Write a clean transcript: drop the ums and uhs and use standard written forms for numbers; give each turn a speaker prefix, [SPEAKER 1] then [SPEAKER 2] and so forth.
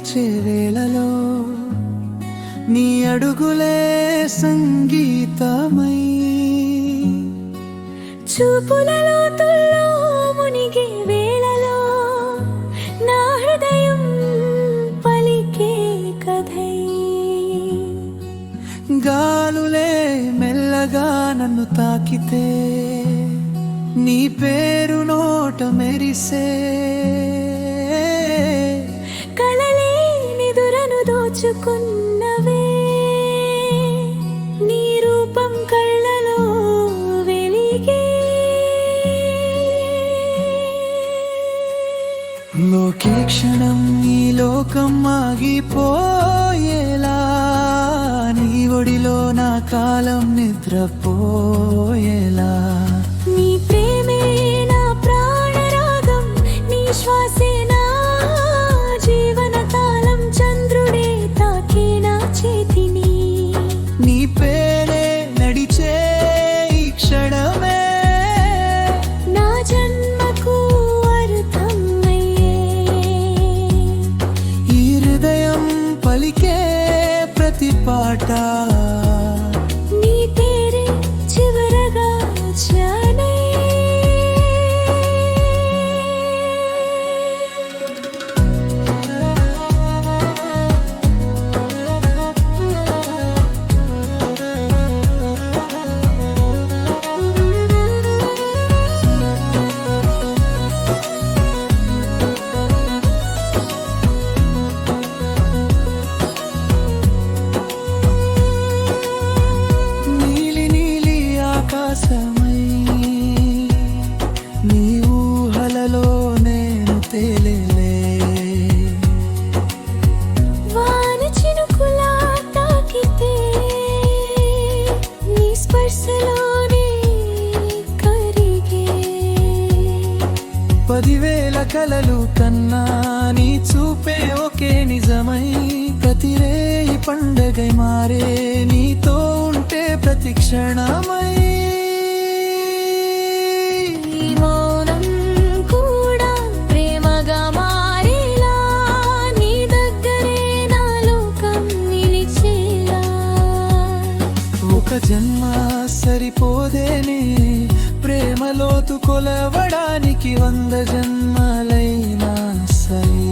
[SPEAKER 1] నడిచే వేళలో నీ అడుగులే సంగీతమై
[SPEAKER 2] చూపులలో తుల్లో మునిగే వేళలో నా హృదయం పలికే కథై
[SPEAKER 1] గాలులే మెల్లగా నన్ను తాకితే నీ పేరు నోట మెరిసే
[SPEAKER 2] కలలే నిదురను దోచుకున్నవే నీ రూపం కళ్ళలో వెలిగే
[SPEAKER 1] లోకే క్షణం ఈ లోకం ఆగిపోయేలా నీ ఒడిలో నా కాలం నిద్రపోయేలా
[SPEAKER 2] నీ ప్రేమే నా ప్రాణరాగం నీ శ్వాసే నా జీవన కాలం చంద్రుడే తాకి నా చేతిని
[SPEAKER 1] నీ పేరే నడిచే ఈ క్షణమే
[SPEAKER 2] నా జన్మకు అర్థం అయ్యే
[SPEAKER 1] ఈ హృదయం పలికే ప్రతి పాట
[SPEAKER 2] నీ పేరే చివరగా జానే
[SPEAKER 1] నీలి నీలి ఆకాశమై నీ ఊహలలో నేను తేలేలే
[SPEAKER 2] వాన చినుకులా తాకితే నీ స్పర్శలోనే కరిగే
[SPEAKER 1] 10,000 కలలు కన్నా నీ చూపే ఒకే నిజమై ప్రతి రేయి పండగై మారే నీతో ఉంటే ప్రతి క్షణమై
[SPEAKER 2] ఈ మౌనం కూడా ప్రేమగా మారేలా నీ దగ్గరే నా లోకం నిలిచేలా
[SPEAKER 1] ఒక జన్మ సరిపోదేనే ప్రేమలోతు కొలవడానికి 100 జన్మలైనా సరే